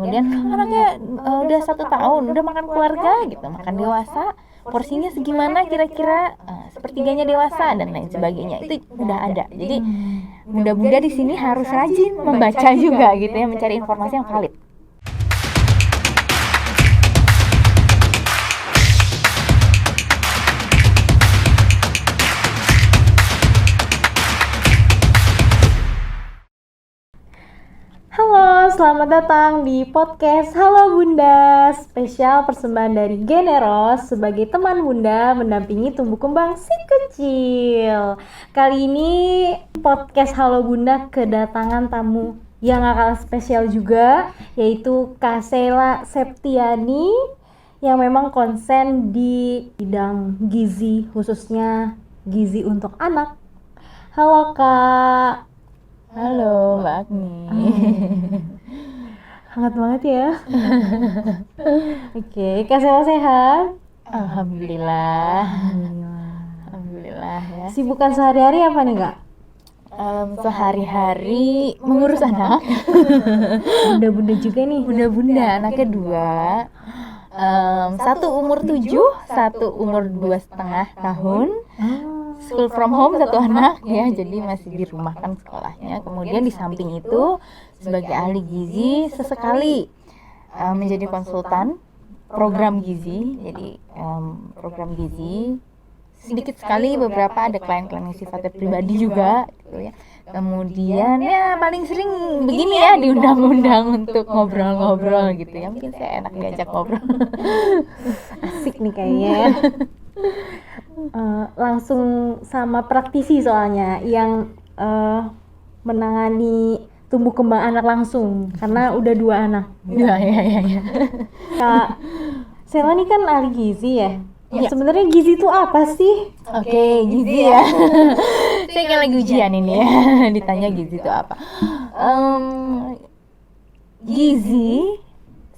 Kemudian anaknya udah 1 tahun, udah makan keluarga gitu, makan dewasa, porsinya segimana kira-kira, sepertiganya dewasa dan lain sebagainya, itu udah ada. Jadi bunda-bunda di sini harus rajin membaca juga gitu ya, mencari informasi yang valid. Halo, selamat datang di podcast Halo Bunda, spesial persembahan dari Generos sebagai teman Bunda mendampingi tumbuh kembang si kecil. Kali ini podcast Halo Bunda kedatangan tamu yang gak kalah spesial juga, yaitu Kak Sheila Septiani yang memang konsen di bidang gizi, khususnya gizi untuk anak. Halo Kak. Halo Mbak Agni. Hangat banget ya. Oke, Kak Sheila sehat? Alhamdulillah. Alhamdulillah ya. Sibukan sehari-hari apa nih Kak? Sehari-hari mengurus anak. Bunda-bunda juga nih. Bunda-bunda, anaknya 2. Satu umur 7, satu umur 2,5 tahun. School from home 1 anak ya, jadi masih di rumah kan sekolahnya. Kemudian di samping itu sebagai ahli gizi sesekali menjadi konsultan program gizi. Jadi program gizi sedikit sekali, beberapa ada klien-klien yang sifatnya pribadi juga gitu ya. Kemudian ya paling sering begini ya, diundang-undang untuk ngobrol-ngobrol gitu ya. Mungkin saya enak diajak ngobrol. Asik nih kayaknya. Langsung sama praktisi soalnya yang menangani tumbuh kembang anak langsung karena udah 2 anak. Ya. Kak Sheila ini kan ahli gizi ya. Sebenarnya gizi itu apa sih? Oke, gizi ya. Saya kayak lagi ujian ini ya. Ditanya gizi itu apa. Gizi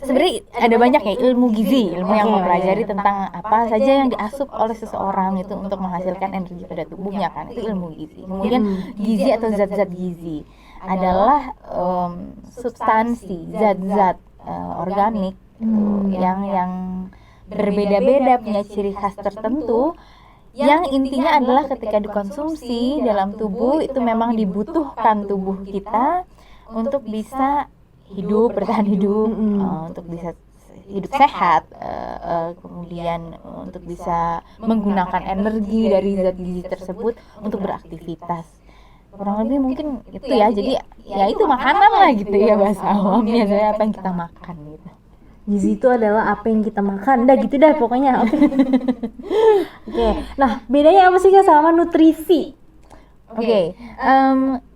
sebenarnya ada banyak ya, ilmu gizi, ilmu yang mempelajari tentang apa saja yang diasup oleh seseorang itu untuk menghasilkan energi pada tubuhnya kan, itu ilmu gizi. Kemudian gizi atau zat-zat gizi adalah substansi, zat-zat organik yang berbeda-beda, punya ciri khas tertentu, yang intinya adalah ketika dikonsumsi dalam tubuh itu memang dibutuhkan tubuh kita untuk bisa hidup, bertahan hidup, untuk bisa hidup sehat, kemudian untuk bisa menggunakan energi dari zat gizi tersebut untuk beraktivitas. Kurang lebih mungkin itu ya, jadi ya itu makanan lah gitu ya bahasa awamnya, apa yang kita makan gitu. Gizi itu adalah apa yang kita makan, dah gitu dah pokoknya. Oke. Nah, bedanya apa sih Kak sama nutrisi? Oke,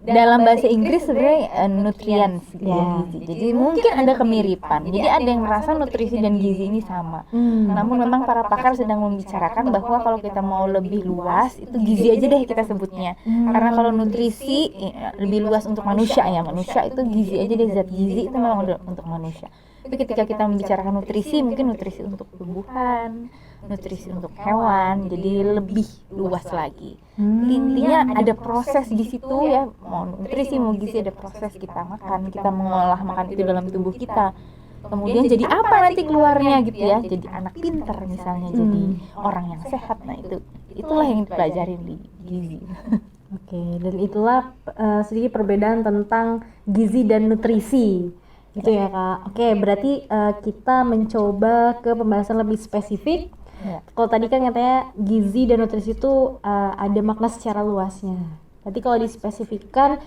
dalam bahasa Inggris sebenarnya nutrients gitu ya, gizi. Jadi mungkin ada kemiripan. Jadi ada yang merasa nutrisi dan gizi ini sama. Namun memang para pakar sedang membicarakan bahwa kalau kita mau lebih luas itu gizi aja deh kita sebutnya. Karena kalau nutrisi lebih luas untuk manusia ya. Manusia itu gizi aja deh, zat gizi itu memang udah untuk manusia. Tapi ketika kita membicarakan nutrisi, mungkin nutrisi untuk tumbuhan, nutrisi untuk hewan, jadi lebih luas lagi. Intinya ada proses di situ ya, mau nutrisi mau gizi, ada proses kita makan, kita mengolah makan itu dalam tubuh kita. Kemudian jadi apa nanti keluarnya gitu ya, jadi anak pintar misalnya, jadi orang yang sehat. Nah itulah yang dipelajari di gizi. Oke, dan itulah sedikit perbedaan tentang gizi dan nutrisi. Gitu ya Kak. Oke, berarti kita mencoba ke pembahasan lebih spesifik. Kalau tadi kan katanya gizi dan nutrisi itu ada makna secara luasnya. Berarti kalau dispesifikkan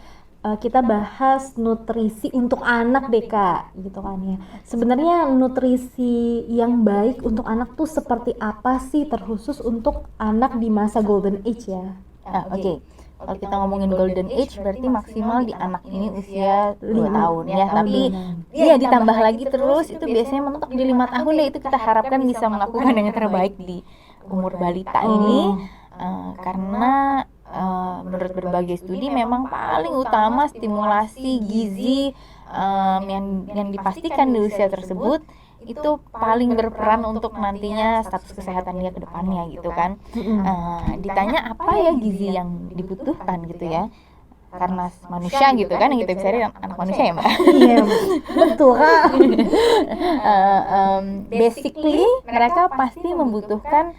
kita bahas nutrisi untuk anak deh Kak, gitu kan ya. Sebenarnya nutrisi yang baik untuk anak tuh seperti apa sih, terkhusus untuk anak di masa golden age ya? Oke. Kalau kita ngomongin golden age berarti maksimal di anak ini usia 2 tahun ya. Tapi ya ditambah lagi terus, itu biasanya mentok di 5 tahun deh, itu kita harapkan bisa melakukan yang terbaik di umur balita ini. Karena menurut berbagai studi memang paling utama stimulasi gizi yang dipastikan di usia tersebut itu paling berperan untuk nantinya status kesehatan dia ke depannya gitu kan. Ditanya apa ya gizi yang dibutuhkan gitu ya. karena manusia gitu kan, yang kita bisa lihat anak manusia ya Mbak. Iya, betul Kak. Basically mereka pasti membutuhkan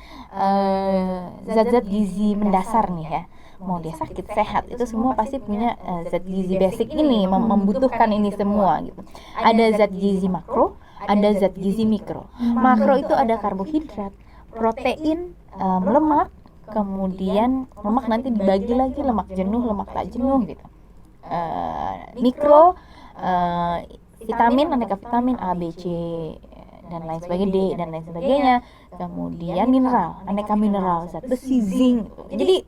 zat-zat gizi mendasar nih ya. Mau dia sakit sehat itu semua pasti punya zat gizi basic ini, membutuhkan ini semua gitu. Ada zat gizi makro, ada zat gizi mikro. Makro itu ada karbohidrat, protein, lemak, kemudian lemak nanti dibagi lagi lemak jenuh, lemak tak jenuh gitu. Mikro, vitamin, aneka vitamin A, B, C dan lain sebagainya, D dan lain sebagainya. Kemudian mineral, aneka mineral, zat besi, zinc. Jadi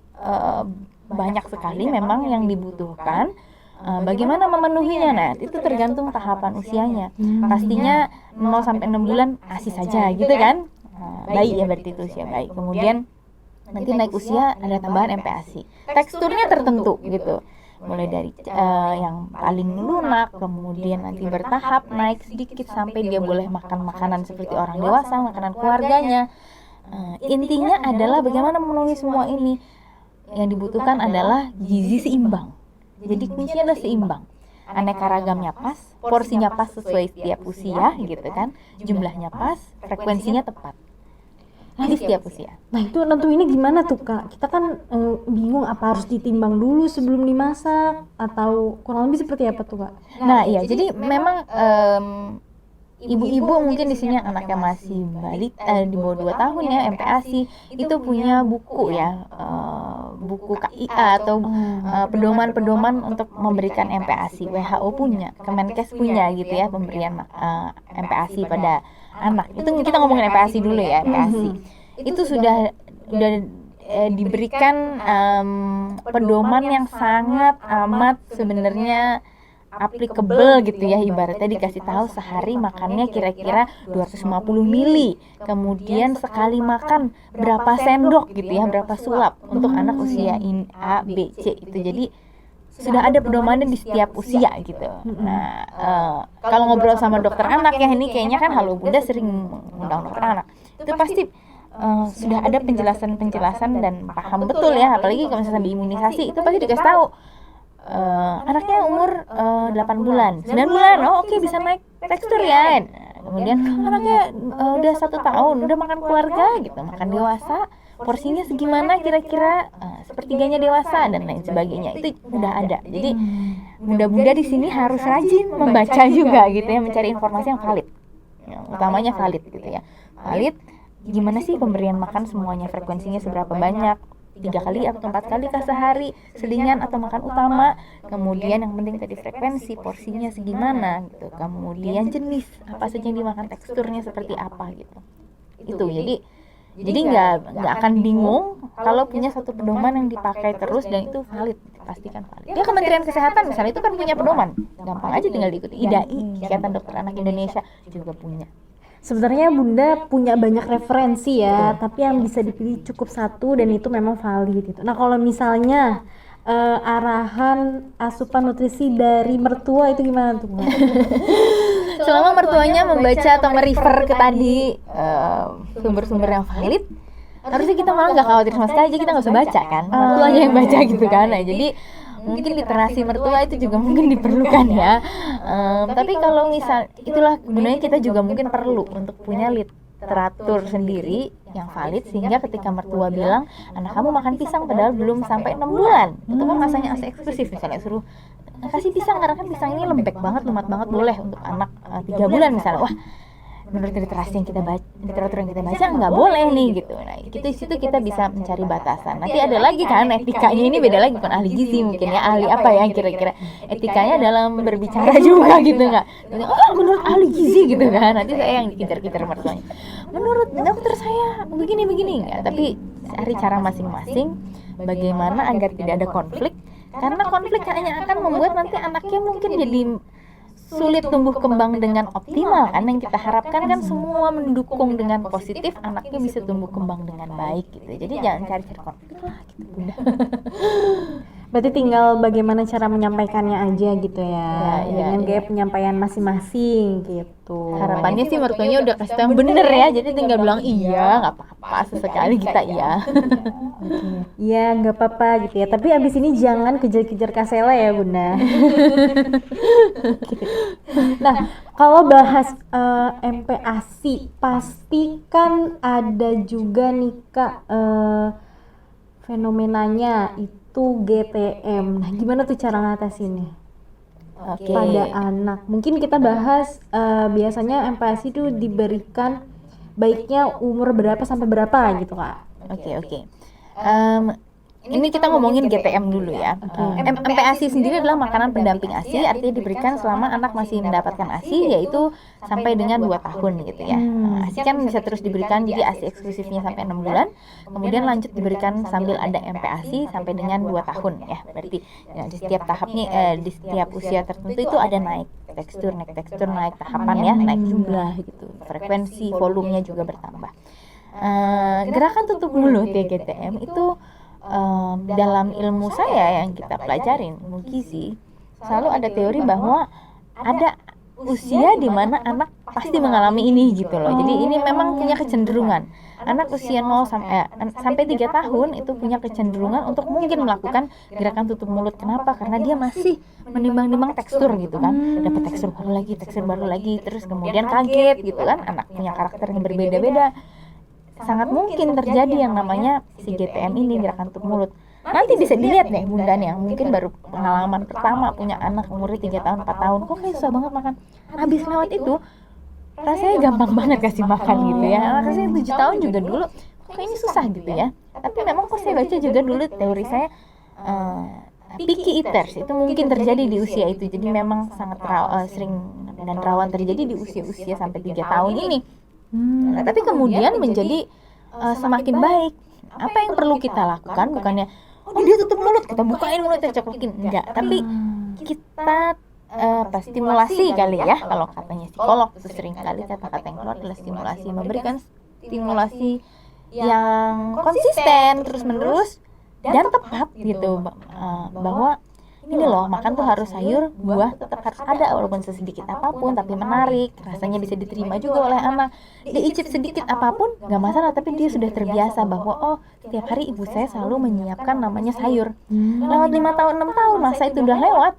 banyak sekali memang yang dibutuhkan. Bagaimana memenuhinya? Nah, itu tergantung tahapan usianya. Pastinya 0 sampai 6 bulan ASI saja gitu kan. Bayi ya berarti itu usia bayi. Kemudian nanti naik usia ada tambahan MPASI. Teksturnya tertentu gitu. Mulai dari yang paling lunak, kemudian nanti bertahap naik sedikit sampai dia boleh makan makanan seperti orang dewasa, makanan keluarganya. Intinya adalah bagaimana memenuhi semua ini. Yang dibutuhkan adalah gizi seimbang. Jadi kuncinya adalah seimbang. Aneka ragamnya pas, porsinya pas sesuai setiap usia gitu kan. Jumlahnya pas, frekuensinya tepat. Di setiap usia. Nah itu nentuinnya gimana tuh Kak? Kita kan bingung apa harus ditimbang dulu sebelum dimasak atau kurang lebih seperti apa tuh Kak? Nah iya, jadi memang ibu-ibu mungkin di sini anaknya masih balita di bawah 2 tahun ya, MPASI itu punya buku ya, buku KIA atau pedoman-pedoman untuk memberikan MPASI. WHO punya, Kemenkes punya gitu ya, pemberian MPASI pada anak. Itu kita ngomongin MPASI dulu ya, MPASI. Itu sudah diberikan pedoman yang sangat amat sebenarnya applicable gitu ya, ibaratnya dikasih tahu sehari makannya kira-kira 250 mili, kemudian sekali makan berapa sendok gitu ya, berapa suap untuk anak usia A, B, C itu. Jadi sudah ada pedomannya di setiap usia gitu. Nah, kalau ngobrol sama dokter anak ya, ini kayaknya kan Halo Bunda sering mengundang dokter anak, itu pasti sudah ada penjelasan dan paham betul ya, apalagi kalau misalnya imunisasi itu pasti dikasih tahu. Anaknya umur 8 bulan, 9 bulan, oh oke, bisa naik tekstur ya. Kemudian anaknya udah 1 tahun, udah makan keluarga gitu, makan dewasa, porsinya segimana kira-kira, sepertiganya dewasa dan lain sebagainya. Itu udah ada. Jadi bunda-bunda di sini harus rajin membaca juga gitu ya, mencari informasi yang valid. Utamanya valid gitu ya. Valid, gimana sih pemberian makan semuanya, frekuensinya seberapa banyak, 3 kali atau 4 kali kah sehari, selingan atau makan utama. Kemudian yang penting tadi frekuensi, porsinya segimana gitu. Kemudian jenis apa saja yang dimakan, teksturnya seperti apa gitu. Itu jadi nggak akan bingung kalau punya satu pedoman yang dipakai terus dan itu valid, pastikan valid. Ya Kementerian Kesehatan misalnya itu kan punya pedoman, gampang aja tinggal diikuti. IDAI, Ikatan Dokter Anak Indonesia juga punya. Sebenarnya Bunda punya banyak referensi ya, tapi yang bisa dipilih cukup satu dan itu memang valid gitu. Nah kalau misalnya arahan asupan nutrisi dari mertua itu gimana tuh Mbak? Selama mertuanya membaca atau merefer ke tadi sumber-sumber yang valid, harusnya kita malah nggak khawatir sama sekali, kita nggak usah baca kan, mertuanya yang baca gitu kan. Nah jadi mungkin literasi mertua itu juga mungkin diperlukan ya. Tapi kalau misal itulah gunanya, kita juga mungkin perlu untuk punya literatur sendiri yang valid, sehingga ketika mertua bilang anak kamu makan pisang padahal belum sampai 6 bulan, itu kan masanya ASI eksklusif, misalnya suruh kasih pisang karena kan pisang ini lembek banget, lumat banget, boleh untuk anak 3 bulan misalnya. Wah, menurut literasi yang kita baca, literatur yang kita baca nggak boleh nih gitu. Nah itu situ kita bisa mencari batasan. Nanti ada lagi kan etikanya, ini beda lagi, bukan ahli gizi mungkin ya, ahli apa ya kira-kira etikanya dalam berbicara juga gitu nggak? Oh menurut ahli gizi gitu kan, nanti saya yang dikejar-kejar mertuanya. Menurut dokter saya begini nggak, tapi cari cara masing-masing bagaimana agar tidak ada konflik, karena konflik hanya akan membuat nanti anaknya mungkin jadi sulit tumbuh kembang dengan optimal kan. Yang kita harapkan kan semua mendukung dengan positif, anaknya bisa tumbuh kembang dengan baik gitu. Jadi jangan cari-cari konflik lah gitu Bunda. Berarti tinggal bagaimana cara menyampaikannya aja gitu ya, Ya, dengan ya. gaya penyampaian masing-masing gitu. Harapannya sih mertuanya udah kasih tau yang bener ya, jadi tinggal bilang iya, nggak apa-apa, sesekali kita iya. Oke. Iya, nggak apa-apa gitu ya. Tapi abis ini jangan kejar-kejar Kasela ya, Bunda. Nah, kalau bahas MPASI, pasti kan ada juga nih Kak, fenomenanya itu GTM. Nah, gimana tuh cara ngatasinnya Oke. pada anak? Mungkin kita bahas biasanya MPASI itu diberikan baiknya umur berapa sampai berapa gitu Kak? Oke. Ini kita ngomongin GTM dulu ya. MPASI sendiri adalah makanan pendamping ASI, artinya diberikan selama anak masih mendapatkan ASI, yaitu sampai dengan 2 tahun gitu ya. ASI kan bisa terus diberikan, jadi ASI eksklusifnya sampai 6 bulan, kemudian lanjut diberikan sambil ada MPASI sampai dengan 2 tahun ya. Berarti ya, di setiap tahapnya, di setiap usia tertentu itu ada naik tekstur, naik tahapan ya, naik jumlah gitu. Frekuensi, volumenya juga bertambah. Gerakan tutup mulut ya GTM itu dalam ilmu saya yang kita pelajarin, ilmu gizi, selalu ada teori bahwa ada usia di mana anak pasti mengalami ini gitu loh. Jadi ini memang punya kecenderungan. Anak usia 0 sampai 3 tahun itu punya kecenderungan untuk mungkin melakukan gerakan tutup mulut. Kenapa? Karena dia masih menimbang-nimbang tekstur gitu kan. Dapat tekstur baru lagi, terus kemudian kaget gitu kan. Anak punya karakter yang berbeda-beda. Sangat mungkin terjadi yang namanya si GTM ini, gerakan tutup mulut. Nanti bisa dilihat deh bunda nih yang mungkin baru pengalaman pertama punya anak umurnya 3 tahun 4 tahun, kok kayak susah banget makan. Habis lewat itu rasanya gampang banget kasih makan gitu ya. Anak saya 7 tahun juga dulu kok kayaknya susah gitu ya. Tapi memang kok saya baca juga dulu teori saya, picky eaters itu mungkin terjadi di usia itu. Jadi memang sangat sering dan rawan terjadi di usia-usia sampai 3 tahun ini. Nah, tapi kemudian menjadi semakin baik. Apa yang perlu kita lakukan bukannya dia tutup mulut, kita bukain mulutnya, ceklokin, enggak. Tapi kita stimulasi kali ya, kalau katanya psikolog itu sering kali kata-kata yang keluar adalah stimulasi, memberikan stimulasi yang konsisten terus-menerus dan tepat gitu, bahwa ini loh, makan tuh harus sayur, buah tetap harus ada walaupun sesedikit apapun, tapi menarik, rasanya bisa diterima juga oleh anak. Diicip sedikit apapun nggak masalah, tapi dia sudah terbiasa bahwa tiap hari ibu saya selalu menyiapkan namanya sayur. Lewat 5 tahun 6 tahun masa itu udah lewat,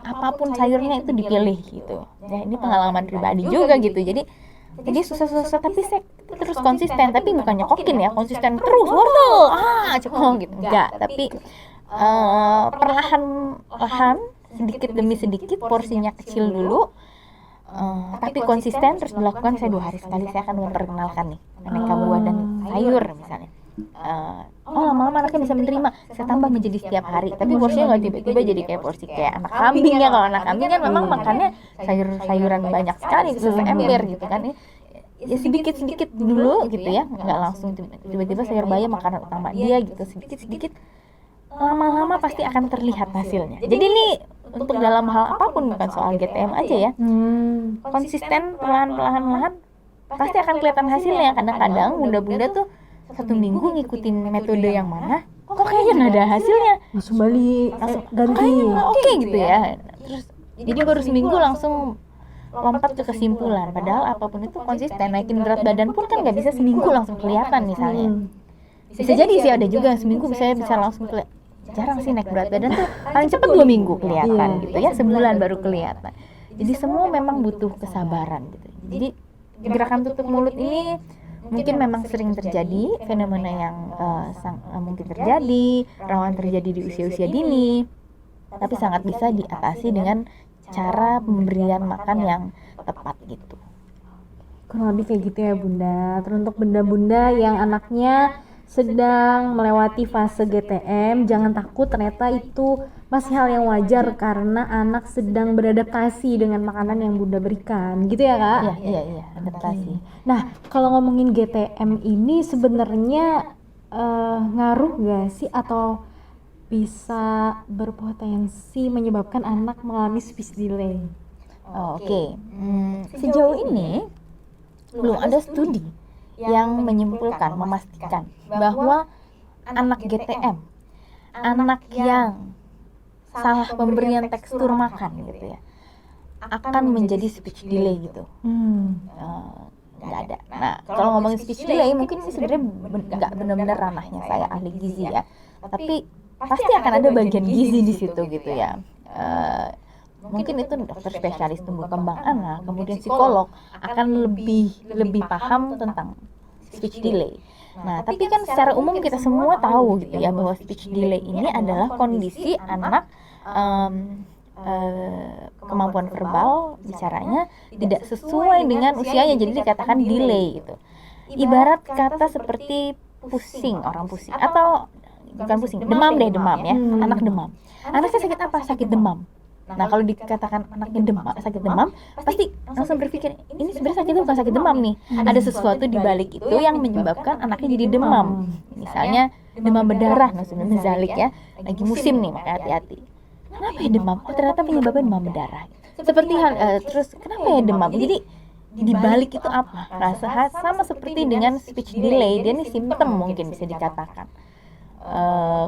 apapun sayurnya itu dipilih gitu. Ya ini pengalaman pribadi juga gitu. Jadi susah-susah tapi saya terus konsisten, tapi bukan nyokokin ya, konsisten terus wortel cekong gitu enggak, tapi perlahan-lahan sedikit demi sedikit, porsinya kecil dulu, tapi konsisten terus dilakukan. Saya 2 hari sekali saya akan memperkenalkan nih aneka buah dan sayur misalnya. Lama-lama anaknya bisa menerima, saya tambah menjadi setiap hari, tapi porsinya nggak tiba-tiba jadi kayak porsi kayak anak kambing ya. Kalau anak kambing kan memang makannya sayur-sayuran banyak sekali, seember gitu kan ya, sedikit-sedikit dulu gitu ya, nggak langsung tiba-tiba sayur bayam makanan utama dia gitu, sedikit-sedikit. Lama-lama pasti akan terlihat hasilnya. Jadi ini untuk dalam hal apapun, bukan soal GTM aja ya. Konsisten, perlahan-lahan pasti akan kelihatan hasilnya. Kadang-kadang bunda-bunda tuh 1 minggu ngikutin metode yang mana, kok kayaknya nggak ada hasilnya. Langsung balik, ganti. Kayaknya oke gitu ya. Terus jadi baru seminggu langsung lompat ke kesimpulan. Padahal apapun itu konsisten. Naikin berat badan pun kan nggak bisa seminggu langsung kelihatan misalnya. Bisa jadi sih ada juga seminggu saya bisa langsung kelihatan. Jarang sih naik berat badan tuh, paling cepat 2 minggu kelihatan gitu ya, sebulan baru kelihatan. Jadi semua memang butuh kesabaran gitu. Jadi gerakan tutup mulut ini mungkin memang sering terjadi, fenomena yang mungkin terjadi, rawan terjadi di usia-usia dini, tapi sangat bisa diatasi dengan cara pemberian makan yang tepat gitu. Kurang lebih kayak gitu ya bunda. Terus untuk bunda-bunda yang anaknya sedang melewati fase GTM, jangan takut, ternyata itu masih hal yang wajar karena anak sedang beradaptasi dengan makanan yang bunda berikan, gitu ya kak? Iya, adaptasi. Nah, kalau ngomongin GTM ini sebenarnya ngaruh gak sih atau bisa berpotensi menyebabkan anak mengalami speech delay? Oke. Sejauh ini belum ada studi yang menyimpulkan, memastikan bahwa anak GTM anak yang salah pemberian tekstur makan gitu ya akan menjadi speech delay gitu. Nggak ada. Nah, kalau ngomongin speech delay mungkin ini sebenarnya nggak benar-benar ranahnya saya ahli gizi ya, tapi pasti akan ada bagian gizi di situ gitu ya. Mungkin itu dokter spesialis tumbuh kembang anak, kemudian psikolog akan lebih paham tentang speech delay. Nah, tapi kan secara umum kita semua tahu gitu ya bahwa speech delay ini adalah kondisi anak kemampuan verbal bicaranya tidak sesuai dengan usianya, jadi dikatakan delay gitu. Ibarat kata seperti pusing, orang pusing atau bukan pusing, demam ya, anak demam. Anaknya sakit apa? Sakit demam. Nah, kalau dikatakan anaknya sakit demam, pasti langsung berpikir ini sebenarnya sakitnya bukan sakit demam nih. Ada sesuatu di balik itu yang menyebabkan anaknya jadi demam. Misalnya demam berdarah, nazalik ya. Lagi musim nih, maka hati-hati. Kenapa ya demam? Oh, ternyata penyebabnya demam berdarah. Seperti terus kenapa ya demam? Jadi di balik itu apa? Rasa sama seperti dengan speech delay, dia nih simptom mungkin bisa dikatakan.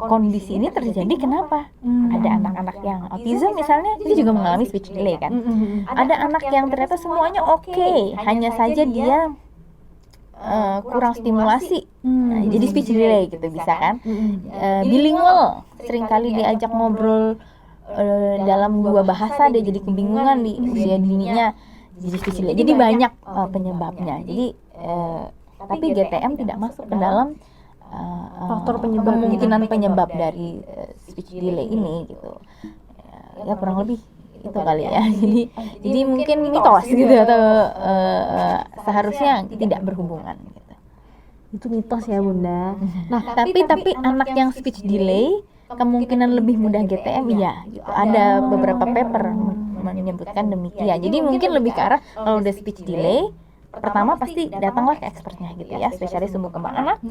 Kondisi ini terjadi kenapa? Ada anak-anak yang autism misalnya, dia juga mengalami speech delay kan. Ada anak yang ternyata semuanya oke, hanya saja dia kurang stimulasi, jadi speech delay gitu bisa kan. Bilingual, seringkali diajak ngobrol dalam dua bahasa dia jadi kebingungan di usia dininya, jadi speech delay. Jadi banyak penyebabnya. Jadi tapi GTM tidak masuk ke dalam faktor penyebab, kemungkinan penyebab dari speech delay ini gitu. Ya kurang lebih itu kali ya. Jadi mungkin mitos gitu atau seharusnya tidak berhubungan gitu. Itu mitos ya Bunda. Nah, tapi anak yang speech delay kemungkinan lebih mudah GTM ya gitu. Ada beberapa paper menyebutkan demikian. Jadi mungkin lebih ke arah kalau udah speech delay, pertama pasti datanglah ke expertnya gitu ya, spesialis tumbuh kembang anak.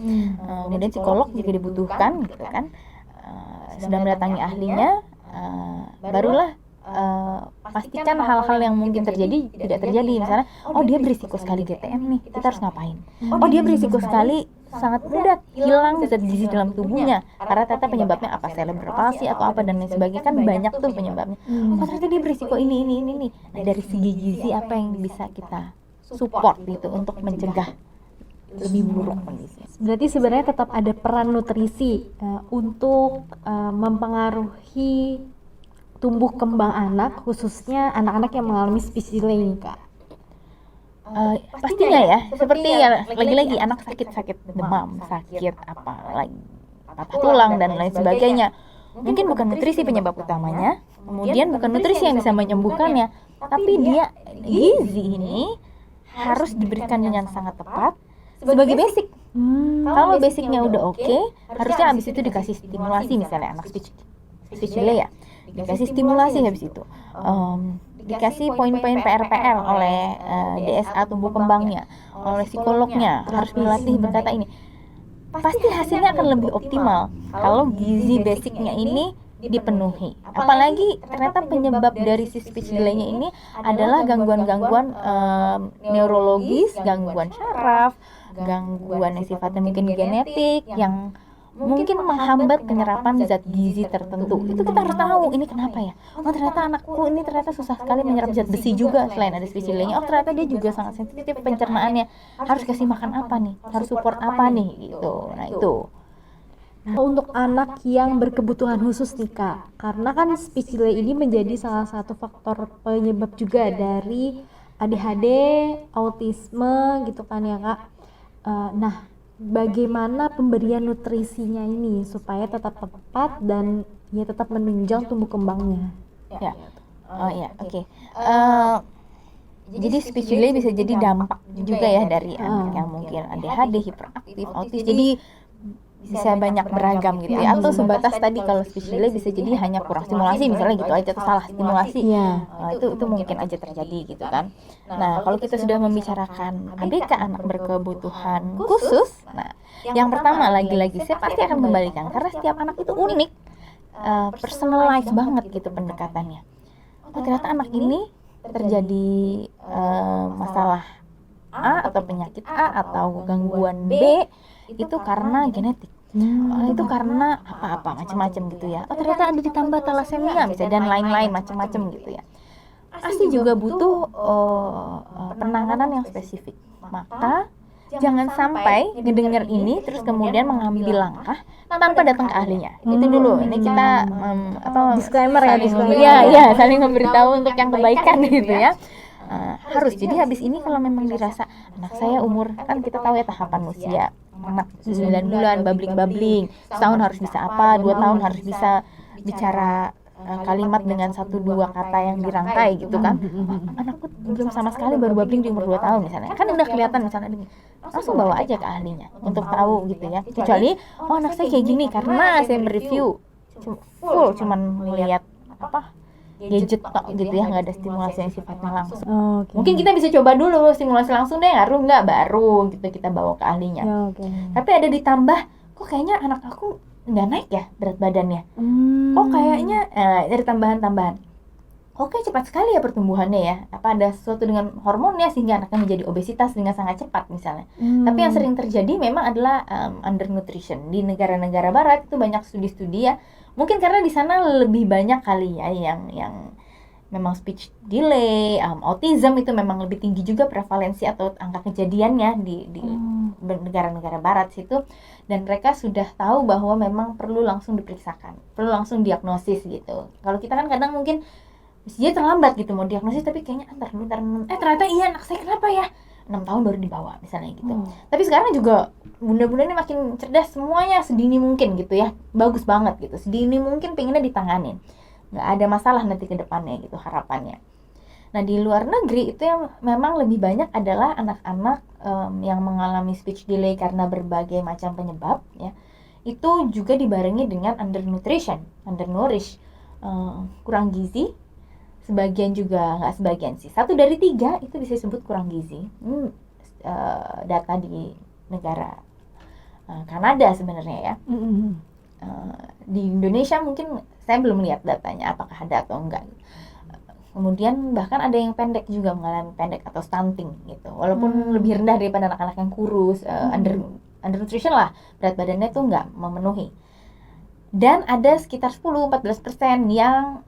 Kemudian psikolog juga dibutuhkan gitu kan. Sudah mendatangi ahlinya, barulah pastikan hal-hal yang mungkin terjadi tidak terjadi. Misalnya, oh dia berisiko sekali GTM nih, kita harus ngapain? Oh dia berisiko sekali sangat mudah hilang zat gizi dalam tubuhnya karena ternyata penyebabnya apa, cerebral palsy atau apa dan lain sebagainya, kan banyak tuh penyebabnya. Oh ternyata dia berisiko ini. Nah dari segi gizi apa yang bisa kita support gitu untuk mencegah lebih buruk kondisinya? Berarti sebenarnya tetap ada peran nutrisi untuk mempengaruhi tumbuh kembang anak, khususnya anak-anak yang mengalami speech delay nih Kak. Pastinya ya, seperti ya, lagi-lagi anak sakit demam, sakit apa lagi, patah tulang dan lain sebagainya. Mungkin bukan nutrisi penyebab utamanya, kemudian bukan nutrisi yang bisa menyembuhkannya, tapi dia gizi ini harus diberikan dengan sangat tepat sebagai basic. Kalau basicnya udah oke, harusnya habis itu dikasih stimulasi, misalnya anak speech delay ya, dikasih stimulasi habis itu. Dikasih poin-poin PR-PR oleh DSA tumbuh kembangnya, oleh psikolognya, harus melatih berkata ini. Pasti hasilnya akan lebih optimal kalau gizi basicnya ini dipenuhi. Apalagi ternyata penyebab dari si speech delay-nya ini adalah gangguan-gangguan neurologis, gangguan saraf, gangguan yang sifatnya mungkin genetik yang mungkin menghambat penyerapan zat gizi tertentu. Itu kita harus tahu ini kenapa ya. Oh ternyata anakku ini ternyata susah sekali menyerap zat besi juga selain ada speech delay-nya. Oh ternyata dia juga sangat sensitif pencernaannya. Harus kasih makan apa nih? Harus support apa nih gitu. Nah itu. Nah, untuk anak yang berkebutuhan khusus nih Kak, karena kan speech delay ini menjadi salah satu faktor penyebab juga dari ADHD, autisme gitu kan ya Kak. Nah, bagaimana pemberian nutrisinya ini supaya tetap tepat dan ya tetap menunjang tumbuh kembangnya? Ya, oke. Jadi speech delay bisa jadi dampak juga ya dari anak yang mungkin ADHD, hiperaktif, autis. Jadi bisa banyak beragam gitu ya. Atau sebatas tadi kalau speech delay bisa jadi hanya kurang stimulasi misalnya gitu aja, atau salah stimulasi. Itu mungkin aja terjadi gitu kan. Nah, kalau kita sudah membicarakan ABK, anak berkebutuhan khusus, nah yang pertama lagi-lagi saya pasti akan kembalikan karena setiap anak itu unik, personalized banget gitu pendekatannya. Oh ternyata anak ini terjadi masalah A atau penyakit A atau gangguan B itu karena genetik. Itu karena apa-apa macam-macam gitu ya. Oh ternyata ada ditambah talasemia misalnya dan lain-lain macam-macam gitu ya. Pasti juga butuh penanganan yang spesifik. Maka jangan sampai ngedenger ini terus kemudian mengambil langkah tanpa datang ke ahlinya. Itu dulu. Ini kita Disclaimer ya, disclaimer. Ya, saling memberitahu untuk yang kebaikan gitu ya. Harus. Jadi habis ini kalau memang dirasa anak saya umur, kan kita tahu ya tahapan usia anak 9 bulan babling-babling, setahun harus bisa apa, 2 tahun harus bisa bicara kalimat dengan 1-2 kata yang dirangkai gitu kan. Anakku belum sama sekali, baru babling di umur 2 tahun misalnya, kan udah kelihatan misalnya ini, langsung bawa aja ke ahlinya untuk tahu gitu ya. Kecuali anak saya kayak gini karena saya mereview full cuman melihat gadget gitu ya, nggak ada stimulasi yang sifatnya langsung. Mungkin kita bisa coba dulu stimulasi langsung deh, ngaruh nggak, baru gitu kita bawa ke ahlinya. Tapi ada ditambah, kok kayaknya anak aku nggak naik ya berat badannya, kok kayaknya dari tambahan-tambahan, oke cepat sekali ya pertumbuhannya ya, apa ada sesuatu dengan hormonnya sehingga anaknya menjadi obesitas dengan sangat cepat misalnya. Tapi yang sering terjadi memang adalah undernutrition. Di negara-negara barat itu banyak studi-studi ya, mungkin karena di sana lebih banyak kali ya yang memang speech delay, autism itu memang lebih tinggi juga prevalensi atau angka kejadiannya di negara-negara barat situ, dan mereka sudah tahu bahwa memang perlu langsung diperiksakan, perlu langsung diagnosis gitu. Kalau kita kan kadang mungkin dia terlambat gitu mau diagnosis, tapi kayaknya ntar ternyata iya anak saya kenapa ya 6 tahun baru dibawa misalnya gitu. Tapi sekarang juga bunda-bunda ini makin cerdas, semuanya sedini mungkin gitu ya, bagus banget gitu, sedini mungkin pengennya ditanganin, nggak ada masalah nanti ke depannya gitu harapannya. Nah di luar negeri itu yang memang lebih banyak adalah anak-anak yang mengalami speech delay karena berbagai macam penyebab ya, itu juga dibarengi dengan undernutrition, undernourished, kurang gizi. Sebagian juga, nggak sebagian sih, 1 dari 3 itu bisa disebut kurang gizi. Data di negara Kanada sebenarnya ya. Di Indonesia mungkin saya belum lihat datanya apakah ada atau enggak. Kemudian bahkan ada yang pendek juga, mengalami pendek atau stunting gitu, walaupun lebih rendah daripada anak-anak yang kurus. Undernutrition lah, berat badannya tuh nggak memenuhi. Dan ada sekitar 10-14% yang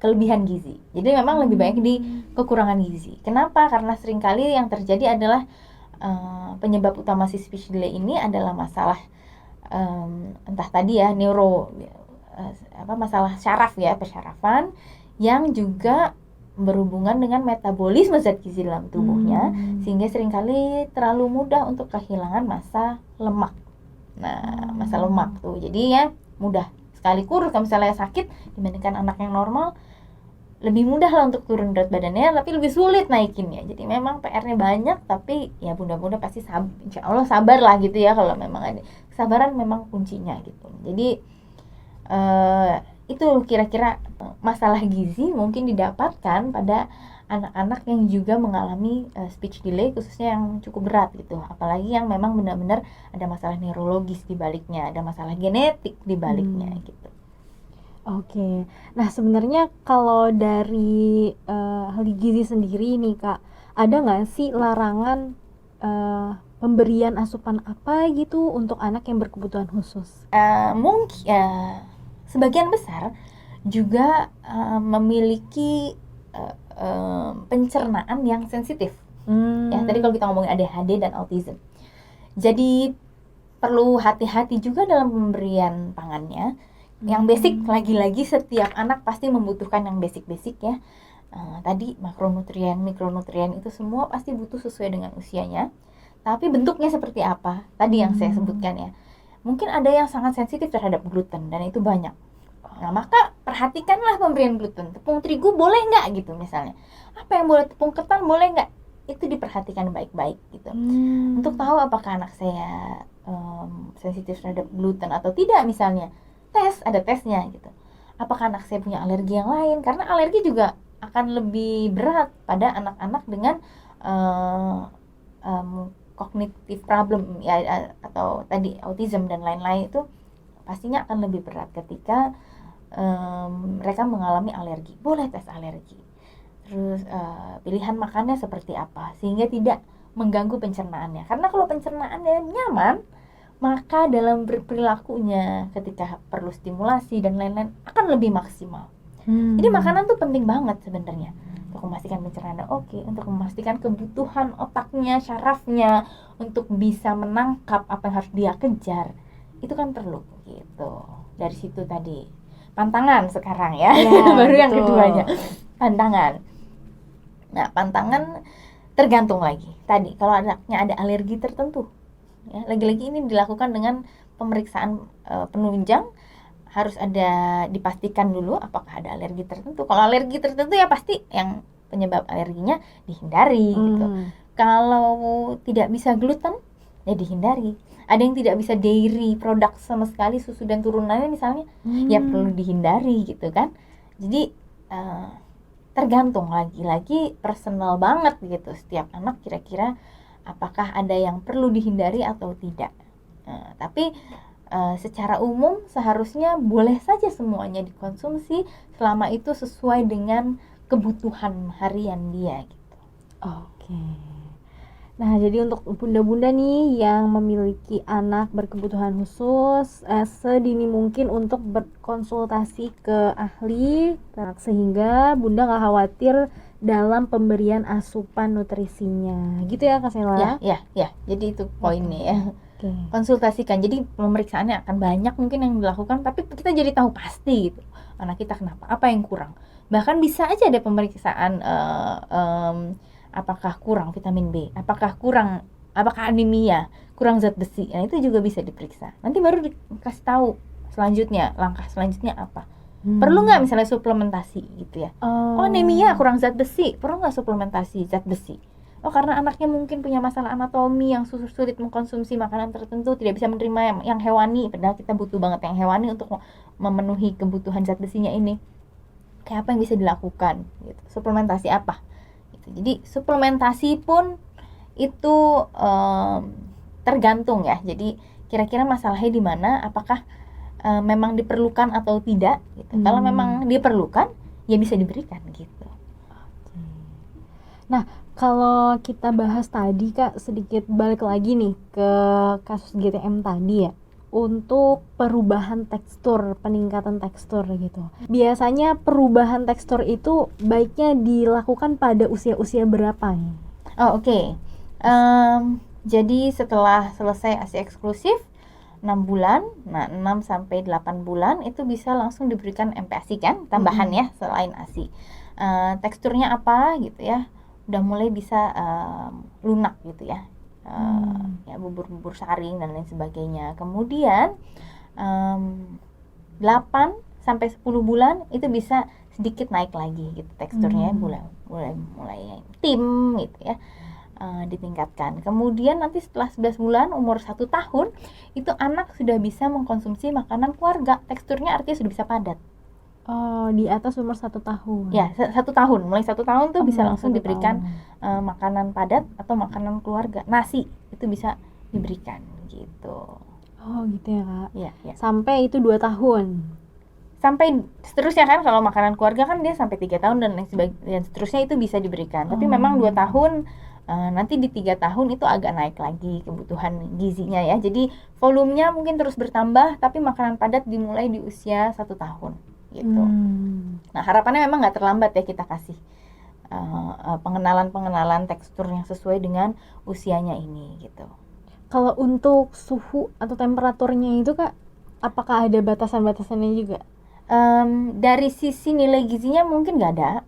kelebihan gizi. Jadi memang lebih banyak di kekurangan gizi. Kenapa? Karena seringkali yang terjadi adalah penyebab utama si speech delay ini adalah masalah entah tadi ya masalah syaraf ya, persyarafan, yang juga berhubungan dengan metabolisme zat gizi dalam tubuhnya, sehingga seringkali terlalu mudah untuk kehilangan massa lemak. Nah, massa lemak tuh jadi ya mudah sekali kurus. Kalau misalnya sakit dibandingkan anak yang normal, lebih mudah lah untuk turun berat badannya, tapi lebih sulit naikinnya. Jadi memang PR-nya banyak, tapi ya bunda-bunda pasti insya Allah sabar lah gitu ya, kalau memang ada kesabaran memang kuncinya gitu. Jadi itu kira-kira masalah gizi mungkin didapatkan pada anak-anak yang juga mengalami speech delay, khususnya yang cukup berat gitu, apalagi yang memang benar-benar ada masalah neurologis di baliknya, ada masalah genetik di baliknya gitu. Oke. Nah sebenarnya kalau dari ahli gizi sendiri nih Kak, ada nggak sih larangan pemberian asupan apa gitu untuk anak yang berkebutuhan khusus? Mungkin sebagian besar juga memiliki pencernaan yang sensitif. Ya, tadi kalau kita ngomongin ADHD dan autism. Jadi perlu hati-hati juga dalam pemberian pangannya. Yang basic, lagi-lagi setiap anak pasti membutuhkan yang basic-basic ya. Tadi makronutrien, mikronutrien itu semua pasti butuh sesuai dengan usianya. Tapi bentuknya seperti apa? Tadi yang saya sebutkan ya. Mungkin ada yang sangat sensitif terhadap gluten dan itu banyak. Nah, maka perhatikanlah pemberian gluten. Tepung terigu boleh nggak gitu misalnya. Apa yang boleh, tepung ketan boleh nggak? Itu diperhatikan baik-baik gitu. Untuk tahu apakah anak saya sensitif terhadap gluten atau tidak misalnya. Ada tesnya gitu. Apakah anak saya punya alergi yang lain? Karena alergi juga akan lebih berat pada anak-anak dengan cognitive problem ya, atau tadi autism dan lain-lain, itu pastinya akan lebih berat ketika mereka mengalami alergi. Boleh tes alergi. Terus pilihan makannya seperti apa sehingga tidak mengganggu pencernaannya. Karena kalau pencernaannya nyaman, maka dalam berperilakunya ketika perlu stimulasi dan lain-lain akan lebih maksimal. Jadi makanan tuh penting banget sebenarnya untuk memastikan pencernaan oke, untuk memastikan kebutuhan otaknya, syarafnya untuk bisa menangkap apa yang harus dia kejar. Itu kan perlu gitu. Dari situ tadi pantangan sekarang ya, baru yang keduanya pantangan. Nah, pantangan tergantung lagi. Tadi kalau anaknya ada alergi tertentu, ya, lagi-lagi ini dilakukan dengan pemeriksaan penunjang, harus ada dipastikan dulu apakah ada alergi tertentu. Kalau alergi tertentu ya pasti yang penyebab alerginya dihindari gitu. Kalau tidak bisa gluten ya dihindari. Ada yang tidak bisa dairy produk sama sekali, susu dan turunannya misalnya, ya perlu dihindari gitu kan. Jadi tergantung lagi-lagi personal banget gitu setiap anak kira-kira apakah ada yang perlu dihindari atau tidak. Tapi secara umum seharusnya boleh saja semuanya dikonsumsi selama itu sesuai dengan kebutuhan harian dia gitu. Oke. Nah, jadi untuk bunda-bunda nih yang memiliki anak berkebutuhan khusus, sedini mungkin untuk berkonsultasi ke ahli, sehingga bunda nggak khawatir dalam pemberian asupan nutrisinya, gitu ya Kak Sela? Ya. Jadi itu poinnya ya. Oke. Konsultasikan. Jadi pemeriksaannya akan banyak mungkin yang dilakukan, tapi kita jadi tahu pasti gitu anak kita kenapa, apa yang kurang. Bahkan bisa aja ada pemeriksaan apakah kurang vitamin B, apakah anemia, kurang zat besi. Nah, itu juga bisa diperiksa. Nanti baru dikasih tahu selanjutnya, langkah selanjutnya apa. Perlu nggak misalnya suplementasi gitu ya. Oh, anemia, kurang zat besi, perlu nggak suplementasi zat besi. Oh, karena anaknya mungkin punya masalah anatomi yang sulit mengkonsumsi makanan tertentu, tidak bisa menerima yang hewani, padahal kita butuh banget yang hewani untuk memenuhi kebutuhan zat besinya ini. Kayak apa yang bisa dilakukan gitu. Suplementasi apa? Jadi suplementasi pun itu tergantung ya. Jadi kira-kira masalahnya di mana, apakah memang diperlukan atau tidak gitu. Kalau memang diperlukan ya bisa diberikan gitu. Nah, kalau kita bahas tadi Kak, sedikit balik lagi nih ke kasus GTM tadi ya, untuk perubahan tekstur, peningkatan tekstur gitu. Biasanya perubahan tekstur itu baiknya dilakukan pada usia-usia berapa nih? Oh, oke. Jadi setelah selesai ASI eksklusif 6 bulan, nah 6 sampai 8 bulan itu bisa langsung diberikan MPASI kan, tambahan ya selain ASI. Teksturnya apa gitu ya, udah mulai bisa lunak gitu ya. Ya bubur-bubur saring dan lain sebagainya. Kemudian 8 sampai 10 bulan itu bisa sedikit naik lagi gitu teksturnya, mulai tim gitu ya, ditingkatkan. Kemudian nanti setelah 11 bulan, umur 1 tahun, itu anak sudah bisa mengkonsumsi makanan keluarga. Teksturnya artinya sudah bisa padat. Oh, di atas umur 1 tahun. Ya, 1 tahun. Mulai 1 tahun tuh bisa langsung diberikan makanan padat atau makanan keluarga. Nasi itu bisa diberikan gitu. Oh, gitu ya Kak. Ya. Sampai itu 2 tahun. Sampai seterusnya kan, kalau makanan keluarga kan dia sampai 3 tahun dan seterusnya itu bisa diberikan. Tapi memang 2 tahun, nanti di 3 tahun itu agak naik lagi kebutuhan gizinya ya. Jadi volumenya mungkin terus bertambah, tapi makanan padat dimulai di usia 1 tahun. Gitu. Nah, harapannya memang nggak terlambat ya kita kasih pengenalan tekstur yang sesuai dengan usianya ini gitu. Kalau untuk suhu atau temperaturnya itu Kak, apakah ada batasan-batasannya juga? Dari sisi nilai gizinya mungkin nggak ada.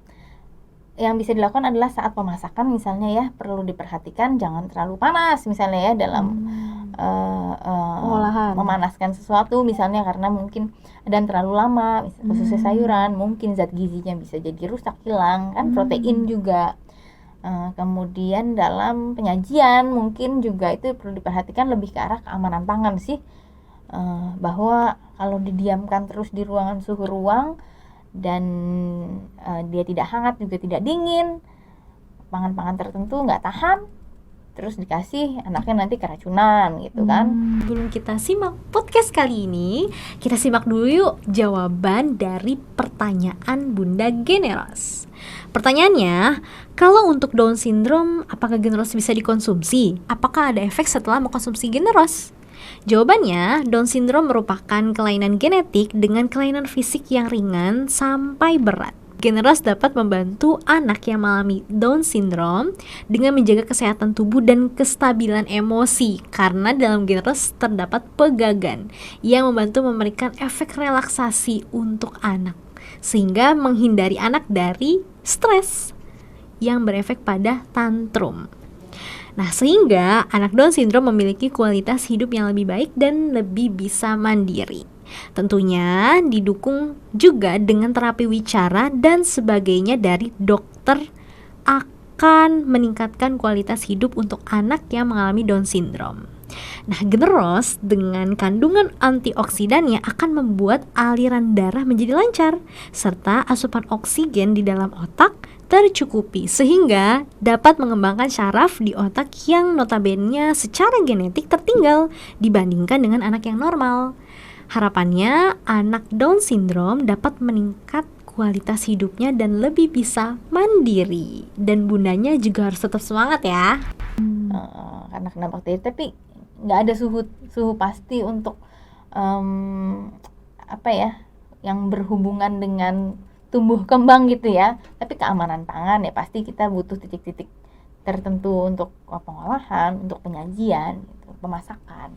Yang bisa dilakukan adalah saat pemasakan misalnya ya, perlu diperhatikan jangan terlalu panas misalnya ya dalam memanaskan sesuatu misalnya, karena mungkin dan terlalu lama khususnya sayuran, mungkin zat gizinya bisa jadi rusak, hilang kan, protein juga. Kemudian dalam penyajian mungkin juga itu perlu diperhatikan lebih ke arah keamanan pangan sih, bahwa kalau didiamkan terus di ruangan suhu ruang dan dia tidak hangat juga tidak dingin, pangan-pangan tertentu nggak tahan, terus dikasih, anaknya nanti keracunan gitu kan. Sebelum kita simak podcast kali ini, kita simak dulu yuk jawaban dari pertanyaan Bunda Generos. Pertanyaannya, kalau untuk Down syndrome, apakah generos bisa dikonsumsi? Apakah ada efek setelah mengkonsumsi generos? Jawabannya, Down syndrome merupakan kelainan genetik dengan kelainan fisik yang ringan sampai berat. Generos dapat membantu anak yang mengalami Down syndrome dengan menjaga kesehatan tubuh dan kestabilan emosi, karena dalam generos terdapat pegagan yang membantu memberikan efek relaksasi untuk anak, sehingga menghindari anak dari stres yang berefek pada tantrum. Nah, sehingga anak Down syndrome memiliki kualitas hidup yang lebih baik dan lebih bisa mandiri. Tentunya didukung juga dengan terapi wicara dan sebagainya dari dokter akan meningkatkan kualitas hidup untuk anak yang mengalami Down syndrome. Nah, generos dengan kandungan antioksidannya akan membuat aliran darah menjadi lancar, serta asupan oksigen di dalam otak tercukupi, sehingga dapat mengembangkan syaraf di otak yang notabene secara genetik tertinggal dibandingkan dengan anak yang normal. Harapannya, anak Down syndrome dapat meningkat kualitas hidupnya dan lebih bisa mandiri. Dan bundanya juga harus tetap semangat ya. Karena kena bakteri, tapi nggak ada suhu pasti untuk yang berhubungan dengan tumbuh kembang gitu ya. Tapi keamanan pangan ya pasti kita butuh titik-titik tertentu untuk pengolahan, untuk penyajian, gitu, pemasakan.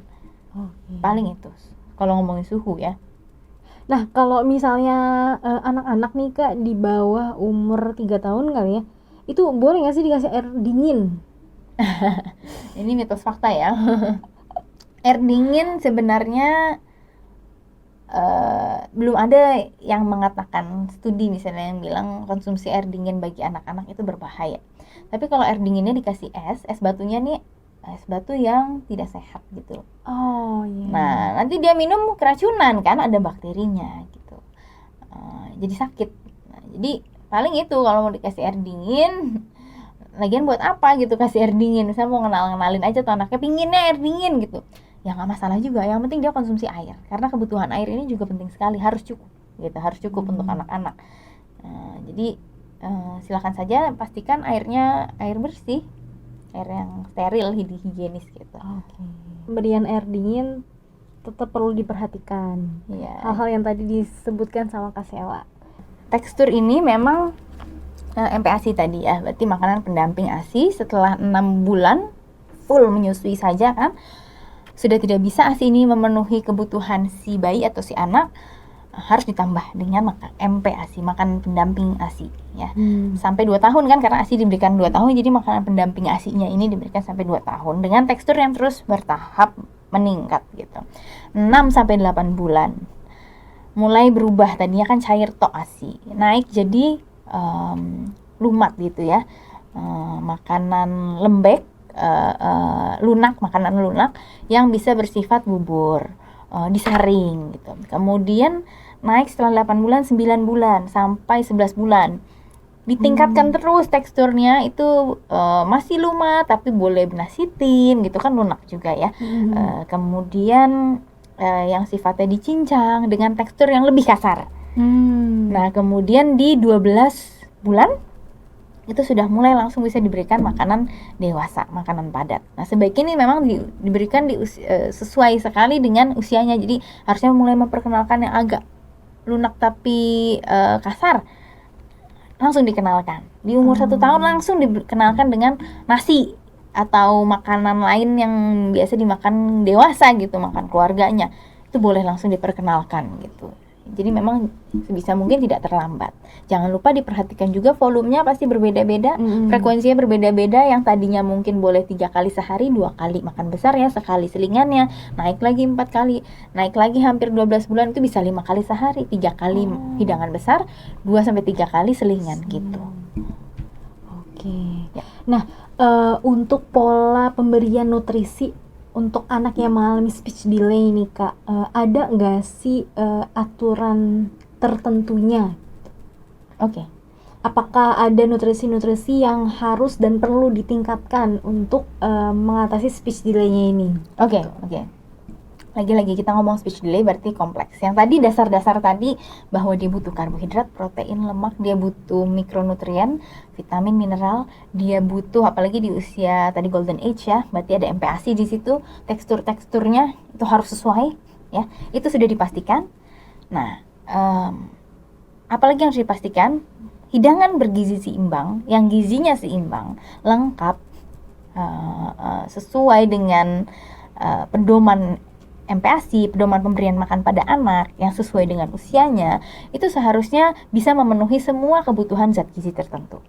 Paling itu kalau ngomongin suhu ya. Nah, kalau misalnya anak-anak nih Kak di bawah umur 3 tahun kali ya, itu boleh nggak sih dikasih air dingin? Ini mitos fakta ya. Air dingin sebenarnya belum ada yang mengatakan studi misalnya yang bilang konsumsi air dingin bagi anak-anak itu berbahaya. Tapi kalau air dinginnya dikasih es batunya nih es batu yang tidak sehat gitu. Oh iya. Nah, nanti dia minum keracunan kan, ada bakterinya gitu. Jadi sakit. Nah, jadi paling itu kalau mau dikasih air dingin, lagian buat apa gitu kasih air dingin? Misalnya mau kenalin aja tuh anaknya pinginnya air dingin gitu. Ya nggak masalah juga. Yang penting dia konsumsi air. Karena kebutuhan air ini juga penting sekali, harus cukup gitu, harus cukup untuk anak-anak. Jadi silakan saja pastikan airnya air bersih, air yang steril, higienis gitu. Pemberian air dingin tetap perlu diperhatikan. Iya. Hal-hal yang tadi disebutkan sama Kak Sela. Tekstur ini memang MPASI tadi ya, berarti makanan pendamping ASI. Setelah 6 bulan full menyusui saja kan, sudah tidak bisa ASI ini memenuhi kebutuhan si bayi atau si anak, harus ditambah dengan MPASI, makanan pendamping ASI ya. Sampai 2 tahun kan, karena ASI diberikan 2 tahun, jadi makanan pendamping ASI-nya ini diberikan sampai 2 tahun dengan tekstur yang terus bertahap meningkat gitu. 6 sampai 8 bulan mulai berubah, tadinya kan cair tok ASI, naik jadi lumat gitu ya. Makanan lembek, lunak, makanan lunak yang bisa bersifat bubur, disaring gitu. Kemudian naik setelah 8 bulan, 9 bulan, sampai 11 bulan. Ditingkatkan terus teksturnya, itu masih lumat tapi boleh benasitin gitu kan, lunak juga ya. Kemudian yang sifatnya dicincang dengan tekstur yang lebih kasar. Nah, kemudian di 12 bulan itu sudah mulai langsung bisa diberikan makanan dewasa, makanan padat. Nah, sebaiknya ini memang diberikan sesuai sekali dengan usianya. Jadi harusnya mulai memperkenalkan yang agak lunak tapi kasar, langsung dikenalkan. Di umur 1 tahun langsung dikenalkan dengan nasi atau makanan lain yang biasa dimakan dewasa gitu, makan keluarganya. Itu boleh langsung diperkenalkan gitu. Jadi memang sebisa mungkin tidak terlambat. Jangan lupa diperhatikan juga volumenya pasti berbeda-beda, frekuensinya berbeda-beda. Yang tadinya mungkin boleh 3 kali sehari, 2 kali makan besar ya, sekali selingannya, naik lagi 4 kali, naik lagi hampir 12 bulan itu bisa 5 kali sehari, 3 kali hidangan besar, 2 sampai 3 kali selingan gitu. Ya. Nah, untuk pola pemberian nutrisi untuk anak yang mengalami speech delay nih Kak, ada nggak sih aturan tertentunya? Apakah ada nutrisi-nutrisi yang harus dan perlu ditingkatkan untuk mengatasi speech delay-nya ini? lagi-lagi kita ngomong speech delay berarti kompleks. Yang tadi dasar-dasar tadi bahwa dia butuh karbohidrat, protein, lemak, dia butuh mikronutrien, vitamin, mineral, dia butuh apalagi di usia tadi golden age ya, berarti ada MPASI di situ, teksturnya itu harus sesuai ya. Itu sudah dipastikan. Nah, apalagi yang harus dipastikan, hidangan bergizi seimbang, yang gizinya seimbang, lengkap, sesuai dengan pedoman MPASI, pedoman pemberian makan pada anak yang sesuai dengan usianya, itu seharusnya bisa memenuhi semua kebutuhan zat gizi tertentu.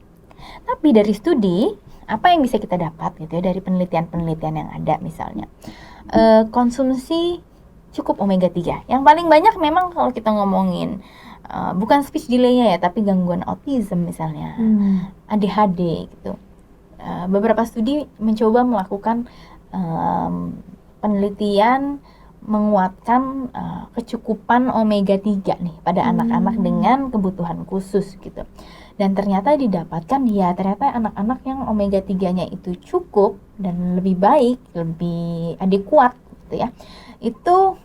Tapi dari studi, apa yang bisa kita dapat gitu ya dari penelitian-penelitian yang ada misalnya, konsumsi cukup omega 3. Yang paling banyak memang kalau kita ngomongin bukan speech delay-nya ya, tapi gangguan autism misalnya, ADHD gitu. Beberapa studi mencoba melakukan penelitian menguatkan kecukupan omega 3 nih pada anak-anak dengan kebutuhan khusus gitu. Dan ternyata didapatkan ya ternyata anak-anak yang omega 3-nya itu cukup dan lebih baik, lebih adekuat gitu ya. Itu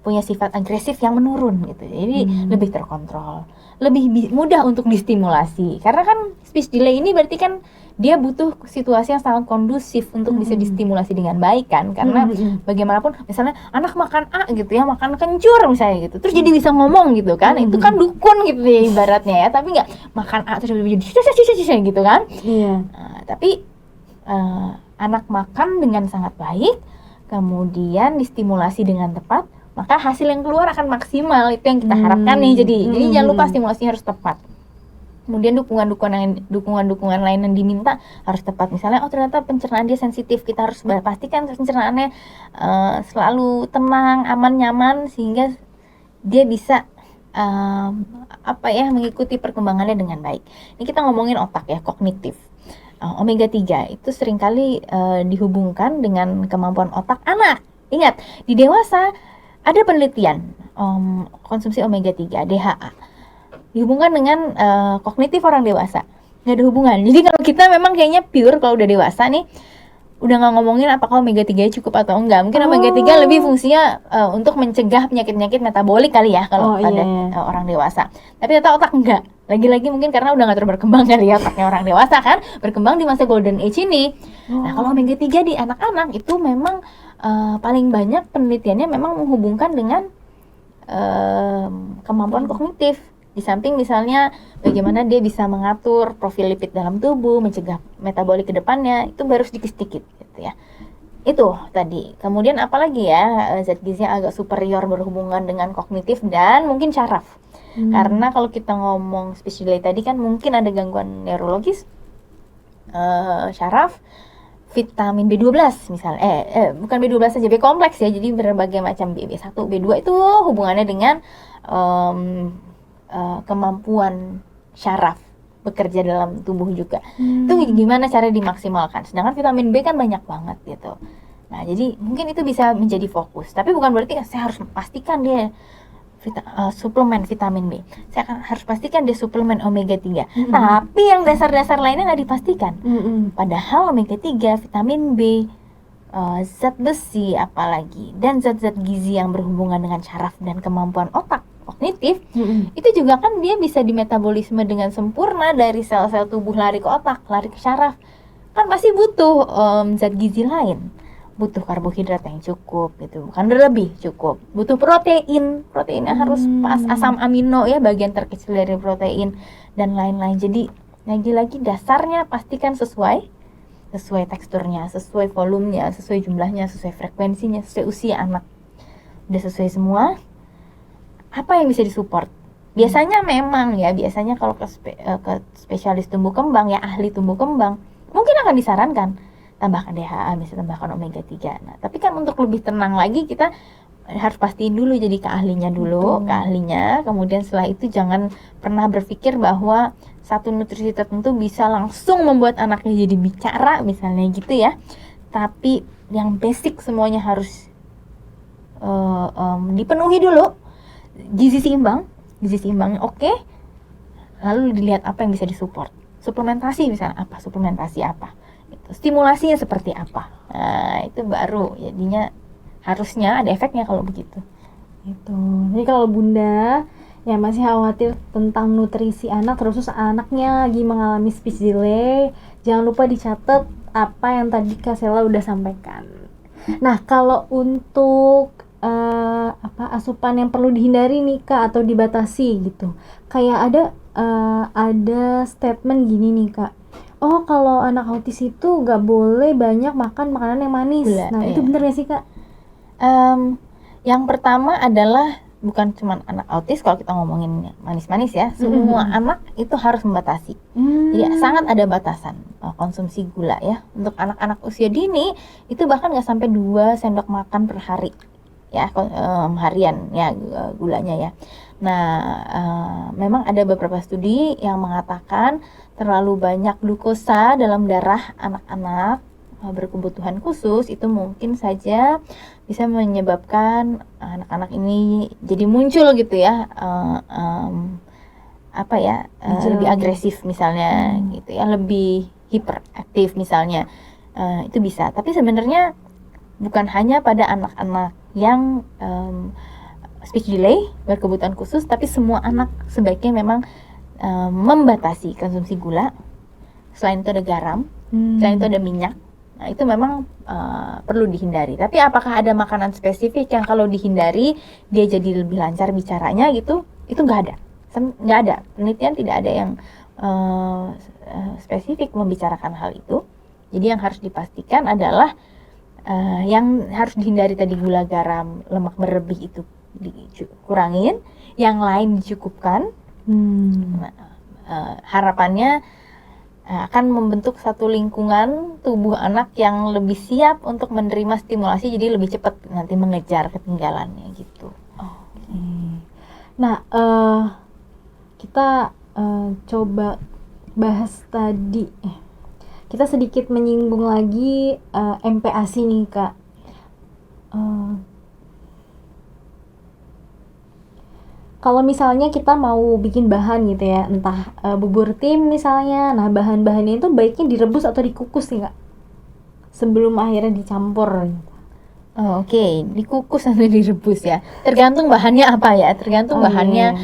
punya sifat agresif yang menurun gitu. Jadi lebih terkontrol, lebih mudah untuk distimulasi. Karena kan speech delay ini berarti kan dia butuh situasi yang sangat kondusif untuk bisa distimulasi dengan baik kan, karena bagaimanapun misalnya anak makan A gitu ya, makan kencur misalnya gitu, terus jadi bisa ngomong gitu kan, itu kan dukun gitu ya ibaratnya ya, tapi nggak makan A terus jadi gitu kan. Tapi anak makan dengan sangat baik, kemudian distimulasi dengan tepat, maka hasil yang keluar akan maksimal. Itu yang kita harapkan nih. Jadi jangan lupa stimulasinya harus tepat. Kemudian dukungan lain yang diminta harus tepat. Misalnya, ternyata pencernaan dia sensitif, kita harus pastikan pencernaannya selalu tenang, aman, nyaman, sehingga dia bisa mengikuti perkembangannya dengan baik. Ini kita ngomongin otak ya, kognitif. Omega 3 itu seringkali dihubungkan dengan kemampuan otak anak. Ingat, di dewasa ada penelitian konsumsi omega 3 DHA dihubungkan dengan kognitif orang dewasa. Nggak ada hubungan. Jadi kalau kita memang kayaknya pure kalau udah dewasa nih, udah nggak ngomongin apakah omega 3 cukup atau enggak. Mungkin omega 3 lebih fungsinya untuk mencegah penyakit-penyakit metabolik kali ya kalau pada orang dewasa. Tapi ternyata otak enggak. Lagi-lagi mungkin karena udah nggak terlalu berkembang kali ya otaknya orang dewasa kan, berkembang di masa golden age ini. Nah, kalau omega 3 di anak-anak itu memang paling banyak penelitiannya memang menghubungkan dengan kemampuan kognitif. Di samping misalnya bagaimana dia bisa mengatur profil lipid dalam tubuh, mencegah metabolik ke depannya, itu baru sedikit-sedikit gitu ya. Itu tadi. Kemudian apalagi ya, zat gizi yang agak superior berhubungan dengan kognitif dan mungkin syaraf. Karena kalau kita ngomong speech delay tadi kan mungkin ada gangguan neurologis, syaraf, vitamin B12 misalnya, bukan B12 saja, B kompleks ya, jadi berbagai macam B1, B2 itu hubungannya dengan kemampuan syaraf bekerja dalam tubuh juga. Itu gimana cara dimaksimalkan. Sedangkan vitamin B kan banyak banget gitu. Nah, jadi mungkin itu bisa menjadi fokus. Tapi bukan berarti saya harus pastikan dia suplemen vitamin B. Saya harus pastikan dia suplemen omega 3. Tapi yang dasar-dasar lainnya nggak dipastikan. Padahal omega 3, vitamin B, zat besi apalagi, dan zat-zat gizi yang berhubungan dengan syaraf dan kemampuan otak kognitif, itu juga kan dia bisa dimetabolisme dengan sempurna dari sel-sel tubuh lari ke otak, lari ke syaraf. Kan pasti butuh zat gizi lain, butuh karbohidrat yang cukup gitu, bukan berlebih, cukup. Butuh proteinnya harus pas, asam amino ya bagian terkecil dari protein dan lain-lain. Jadi lagi-lagi dasarnya pastikan sesuai teksturnya, sesuai volumenya, sesuai jumlahnya, sesuai frekuensinya, sesuai usia anak. Udah sesuai semua. Apa yang bisa disupport? Biasanya kalau ke spesialis tumbuh kembang ya, ahli tumbuh kembang, mungkin akan disarankan tambahkan DHA, bisa tambahkan omega 3. Nah, tapi kan untuk lebih tenang lagi kita harus pastiin dulu jadi ke ahlinya dulu, kemudian setelah itu jangan pernah berpikir bahwa satu nutrisi tertentu bisa langsung membuat anaknya jadi bicara misalnya gitu ya. Tapi yang basic semuanya harus dipenuhi dulu. Gizi seimbang oke. Lalu dilihat apa yang bisa disupport. Suplementasi misalnya apa? Gitu. Stimulasinya seperti apa? Nah, itu baru jadinya harusnya ada efeknya kalau begitu. Gitu. Jadi kalau bunda yang masih khawatir tentang nutrisi anak, terus anaknya lagi mengalami speech delay, jangan lupa dicatat apa yang tadi Kak Sela udah sampaikan. Nah, kalau untuk asupan yang perlu dihindari nih Kak atau dibatasi gitu, kayak ada statement gini nih Kak. Oh, kalau anak autis itu nggak boleh banyak makan makanan yang manis. Gula, Nah, itu iya. bener gak sih Kak? Yang pertama adalah bukan cuma anak autis, kalau kita ngomongin manis-manis ya, semua anak itu harus membatasi. Jadi sangat ada batasan konsumsi gula ya. Untuk anak-anak usia dini itu bahkan nggak sampai 2 sendok makan per hari ya, harian ya gulanya ya. Nah, memang ada beberapa studi yang mengatakan terlalu banyak glukosa dalam darah anak-anak berkebutuhan khusus itu mungkin saja bisa menyebabkan anak-anak ini jadi muncul gitu ya, lebih agresif misalnya gitu ya, lebih hiperaktif misalnya, itu bisa. Tapi sebenarnya bukan hanya pada anak-anak yang speech delay berkebutuhan khusus, tapi semua anak sebaiknya memang membatasi konsumsi gula. Selain itu ada garam, selain itu ada minyak. Nah, itu memang perlu dihindari. Tapi apakah ada makanan spesifik yang kalau dihindari dia jadi lebih lancar bicaranya gitu? Itu nggak ada. Nggak ada. Penelitian tidak ada yang spesifik membicarakan hal itu. Jadi yang harus dipastikan adalah yang harus dihindari tadi gula, garam, lemak berlebih itu dikurangin. Yang lain dicukupkan. Nah, harapannya akan membentuk satu lingkungan tubuh anak yang lebih siap untuk menerima stimulasi, jadi lebih cepat nanti mengejar ketinggalannya gitu. Oke. Nah, kita coba bahas tadi. Kita sedikit menyinggung lagi MPASI nih Kak. Kalau misalnya kita mau bikin bahan gitu ya, entah bubur tim misalnya, nah bahan-bahannya itu baiknya direbus atau dikukus nih Kak? Sebelum akhirnya dicampur gitu. Oke, dikukus atau direbus ya. Tergantung bahannya apa ya, tergantung bahannya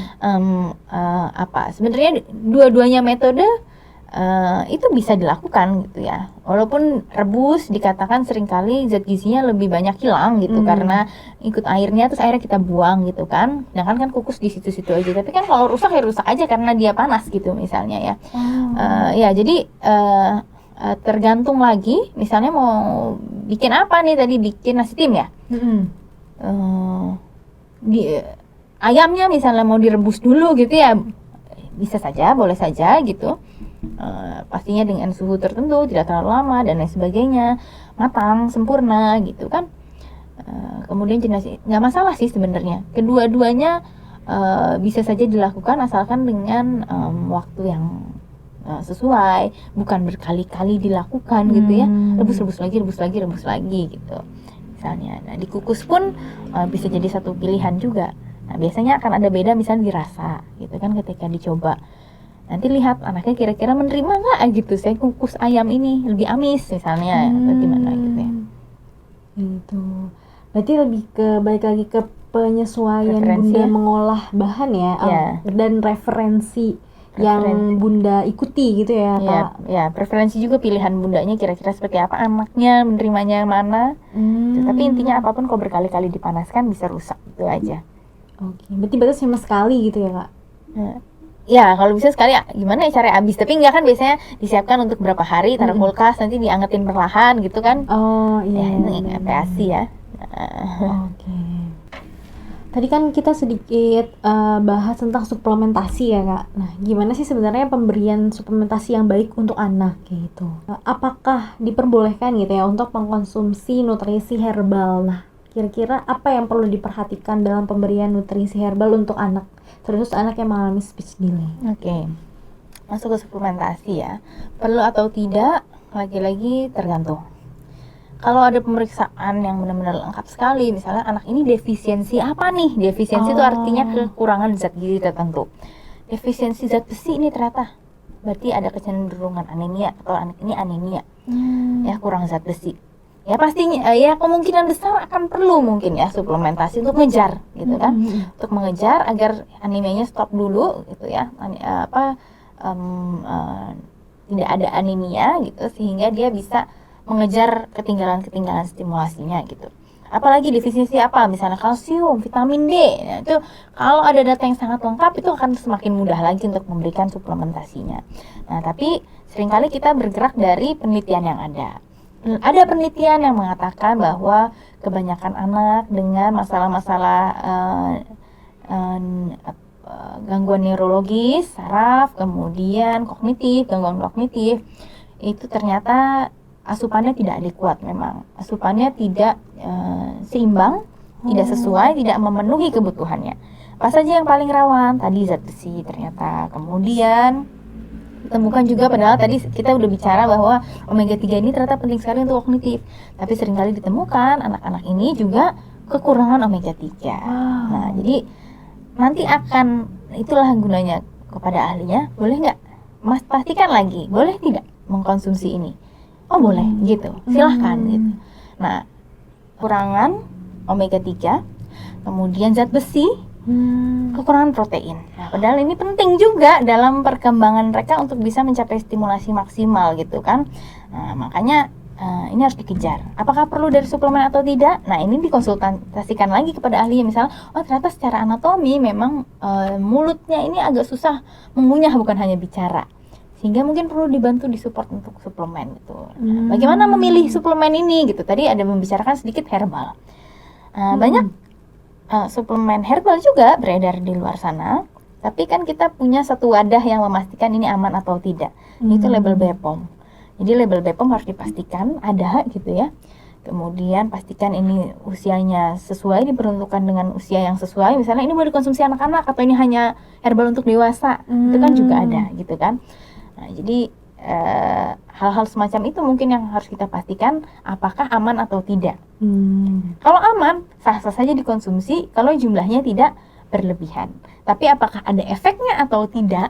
apa. Sebenarnya dua-duanya metode itu bisa dilakukan gitu ya. Walaupun rebus dikatakan seringkali zat gizinya lebih banyak hilang gitu karena ikut airnya, terus akhirnya kita buang gitu kan. Sedangkan kan kukus di situ-situ aja. Tapi kan kalau rusak ya rusak aja karena dia panas gitu misalnya ya. Ya jadi tergantung lagi. Misalnya mau bikin apa nih, tadi bikin nasi tim ya. Ayamnya misalnya mau direbus dulu gitu ya, bisa saja, boleh saja gitu. Pastinya dengan suhu tertentu, tidak terlalu lama dan lain sebagainya, matang sempurna gitu kan. Kemudian jenis nggak masalah sih sebenarnya, kedua-duanya bisa saja dilakukan asalkan dengan waktu yang sesuai, bukan berkali-kali dilakukan gitu ya, rebus lagi gitu misalnya. Nah, dikukus pun bisa jadi satu pilihan juga. Nah, biasanya akan ada beda misalnya dirasa gitu kan ketika dicoba. Nanti lihat anaknya kira-kira menerima nggak gitu, saya kukus ayam ini lebih amis misalnya atau gimana gitu ya. Gitu. Berarti lebih balik lagi ke penyesuaian Referensi bunda ya? mengolah bahan ya, dan referensi yang bunda ikuti gitu ya Kak. Ya, preferensi juga pilihan bundanya kira-kira seperti apa, anaknya menerimanya yang mana. Tapi intinya apapun kalau berkali-kali dipanaskan bisa rusak, itu aja. Oke, berarti batas cuma sekali gitu ya Kak? Ya, kalau bisa sekali gimana ya cara habis, tapi enggak kan, biasanya disiapkan untuk berapa hari, taruh kulkas, nanti diangetin perlahan gitu kan. Oh iya. Ya, ini MPASI ya. Oke. Tadi kan kita sedikit bahas tentang suplementasi ya Kak. Nah, gimana sih sebenarnya pemberian suplementasi yang baik untuk anak gitu? Apakah diperbolehkan gitu ya untuk mengkonsumsi nutrisi herbal? Nah, kira-kira apa yang perlu diperhatikan dalam pemberian nutrisi herbal untuk anak? Terus anak yang mengalami speech delay. Oke. Masuk ke suplementasi ya. Perlu atau tidak, lagi-lagi tergantung. Kalau ada pemeriksaan yang benar-benar lengkap sekali, misalnya anak ini defisiensi apa nih? Defisiensi itu artinya kekurangan zat gizi tertentu. Defisiensi zat besi ini ternyata berarti ada kecenderungan anemia, atau anak ini anemia. Ya, kurang zat besi. ya pastinya ya kemungkinan besar akan perlu mungkin ya suplementasi untuk ngejar gitu kan, untuk mengejar agar anemia stop dulu gitu ya, tidak ada anemia gitu, sehingga dia bisa mengejar ketinggalan stimulasinya gitu. Apalagi defisiensi apa, misalnya kalsium, vitamin D. Nah, itu kalau ada data yang sangat lengkap itu akan semakin mudah lagi untuk memberikan suplementasinya. Nah, tapi seringkali kita bergerak dari penelitian yang ada. Ada penelitian yang mengatakan bahwa kebanyakan anak dengan masalah-masalah gangguan neurologis, saraf, kemudian gangguan kognitif, itu ternyata asupannya tidak adekuat memang. Asupannya tidak seimbang, tidak sesuai, tidak memenuhi kebutuhannya. Apa saja yang paling rawan? Tadi zat besi ternyata. Kemudian ditemukan juga, padahal tadi kita udah bicara bahwa omega 3 ini ternyata penting sekali untuk kognitif. Tapi seringkali ditemukan anak-anak ini juga kekurangan omega 3. Nah, jadi nanti itulah gunanya kepada ahlinya, boleh nggak? Mas pastikan lagi, boleh tidak mengkonsumsi ini? Oh boleh, gitu. Silahkan gitu. Nah, kekurangan omega 3, kemudian zat besi, kekurangan protein. Nah, padahal ini penting juga dalam perkembangan mereka untuk bisa mencapai stimulasi maksimal gitu kan. Nah, makanya ini harus dikejar. Apakah perlu dari suplemen atau tidak? Nah, ini dikonsultasikan lagi kepada ahli. Misalnya, oh ternyata secara anatomi memang mulutnya ini agak susah mengunyah, bukan hanya bicara. Sehingga mungkin perlu dibantu disupport untuk suplemen gitu. Nah, bagaimana memilih suplemen ini gitu? Tadi ada membicarakan sedikit herbal. Banyak suplemen herbal juga beredar di luar sana. Tapi kan kita punya satu wadah yang memastikan ini aman atau tidak. Itu label BPOM. Jadi label BPOM harus dipastikan ada gitu ya. Kemudian pastikan ini usianya sesuai, diperuntukkan dengan usia yang sesuai. Misalnya ini boleh dikonsumsi anak-anak atau ini hanya herbal untuk dewasa. Itu kan juga ada gitu kan. Nah, jadi hal-hal semacam itu mungkin yang harus kita pastikan apakah aman atau tidak. Kalau aman, sah-sah saja dikonsumsi kalau jumlahnya tidak berlebihan. Tapi apakah ada efeknya atau tidak?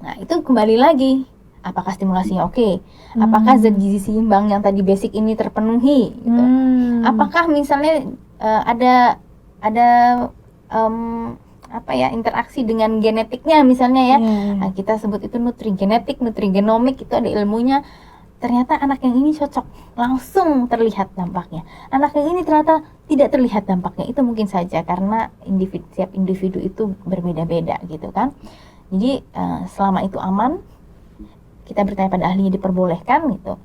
Nah, itu kembali lagi. Apakah stimulasinya oke? Apakah zat gizi seimbang yang tadi basic ini terpenuhi? Gitu. Apakah misalnya ada interaksi dengan genetiknya misalnya ya? Nah, kita sebut itu nutrigenetik, nutrigenomik, itu ada ilmunya. Ternyata anak yang ini cocok, langsung terlihat dampaknya. Anak yang ini ternyata tidak terlihat dampaknya. Itu mungkin saja karena setiap individu itu berbeda-beda gitu kan. Jadi selama itu aman, kita bertanya pada ahlinya, diperbolehkan gitu,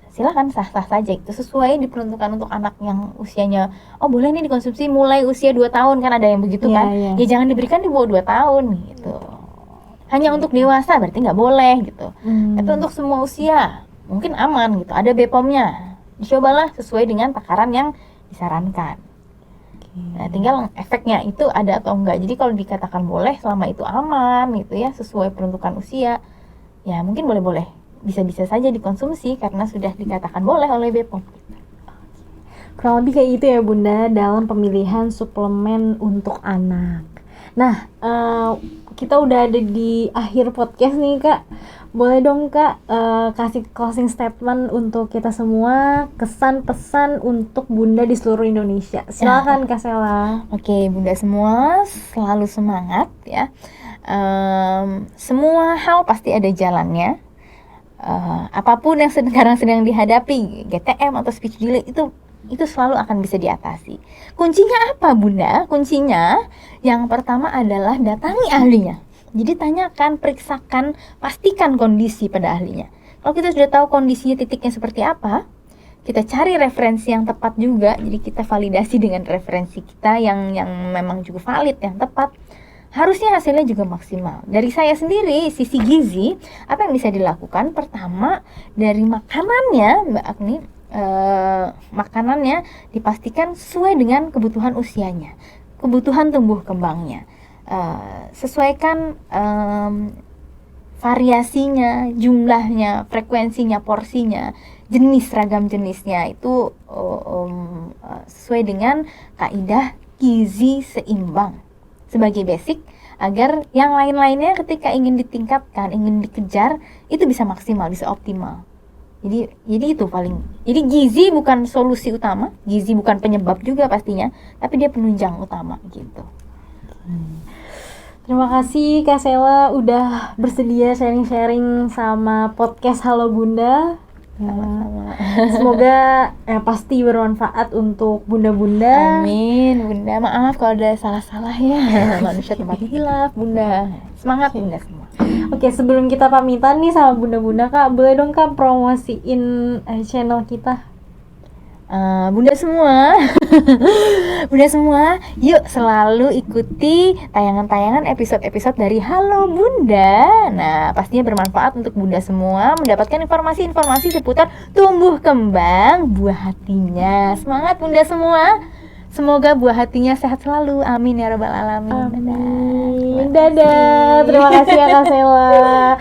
silahkan, sah-sah saja itu, sesuai diperuntukkan untuk anak yang usianya, oh boleh nih dikonsumsi mulai usia 2 tahun, kan ada yang begitu kan. Ya jangan diberikan di bawah 2 tahun gitu. Hanya untuk dewasa berarti nggak boleh gitu. Itu untuk semua usia mungkin aman gitu, ada BPOM-nya, dicobalah sesuai dengan takaran yang disarankan. Nah, tinggal efeknya itu ada atau enggak. Jadi kalau dikatakan boleh selama itu aman gitu ya, sesuai peruntukan usia, ya mungkin boleh-boleh, bisa-bisa saja dikonsumsi karena sudah dikatakan boleh oleh BPOM. Kurang lebih kayak gitu ya Bunda dalam pemilihan suplemen untuk anak. Nah, kita udah ada di akhir podcast nih Kak. Boleh dong Kak kasih closing statement untuk kita semua, kesan pesan untuk Bunda di seluruh Indonesia. Silakan Kak Sela. Oke, Bunda semua selalu semangat ya. Semua hal pasti ada jalannya. Apapun yang sekarang sedang dihadapi, GTM atau speech delay, itu selalu akan bisa diatasi. Kuncinya apa Bunda? Kuncinya yang pertama adalah datangi ahlinya. Jadi tanyakan, periksakan, pastikan kondisi pada ahlinya. Kalau kita sudah tahu kondisinya, titiknya seperti apa, kita cari referensi yang tepat juga. Jadi kita validasi dengan referensi kita yang memang juga valid, yang tepat. Harusnya hasilnya juga maksimal. Dari saya sendiri, sisi gizi, apa yang bisa dilakukan? Pertama, dari makanannya, Mbak Agni, makanannya dipastikan sesuai dengan kebutuhan usianya, kebutuhan tumbuh kembangnya. Sesuaikan variasinya, jumlahnya, frekuensinya, porsinya, ragam jenisnya itu sesuai dengan kaidah gizi seimbang sebagai basic, agar yang lain-lainnya ketika ingin ditingkatkan, ingin dikejar, itu bisa maksimal, bisa optimal. Jadi itu paling. Jadi gizi bukan solusi utama, gizi bukan penyebab juga pastinya, tapi dia penunjang utama gitu. Terima kasih Kak Sela udah bersedia sharing-sharing sama podcast Halo Bunda. Semoga pasti bermanfaat untuk bunda-bunda. Amin, Bunda. Maaf kalau ada salah-salah ya. Manusia tempat hilaf, Bunda. Semangat Bunda semua. Oke, sebelum kita pamitan nih sama bunda-bunda, Kak, boleh dong Kak promosiin channel kita? Bunda semua, Bunda semua, yuk selalu ikuti tayangan-tayangan episode-episode dari Halo Bunda. Nah, pastinya bermanfaat untuk Bunda semua mendapatkan informasi-informasi seputar tumbuh kembang buah hatinya. Semangat Bunda semua. Semoga buah hatinya sehat selalu. Amin ya rabbal alamin. Amin. Dadah. Terima kasih ya Kak Sela.